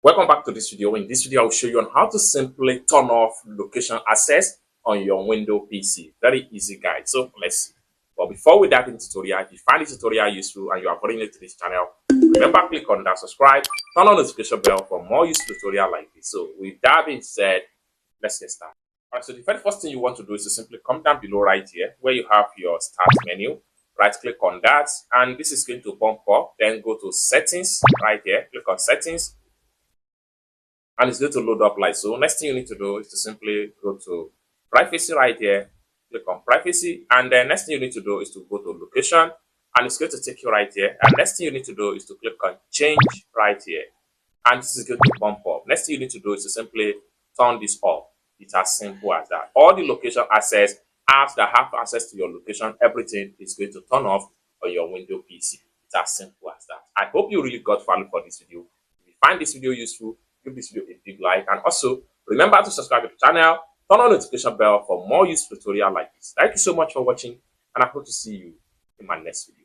Welcome back to this video. In this video, I'll show you on how to simply turn off location access on your Windows PC. Very easy guide. So let's see. But before we dive into the tutorial, if you find this tutorial useful and you are brand new to this channel, remember click on that subscribe, turn on the notification bell for more useful tutorial like this. So with that being said, let's get started. Alright, so the very first thing you want to do is to simply come down below right here where you have your start menu. Right click on that, and this is going to pop up. Then go to settings right here, click on settings, and it's going to load up like so. Next thing you need to do is to simply go to privacy right here, click on privacy, and then next thing you need to do is to go to location, and it's going to take you right here. And next thing you need to do is to click on change right here, and this is going to bump up. Next thing you need to do is to simply turn this off. It's as simple as that. All the location access, apps that have access to your location, everything is going to turn off on your Windows PC. It's as simple as that. I hope you really got value for this video. If you find this video useful, give this video a big like, and also remember to subscribe to the channel, turn on the notification bell for more useful tutorial like this. Thank you so much for watching, and I hope to see you in my next video.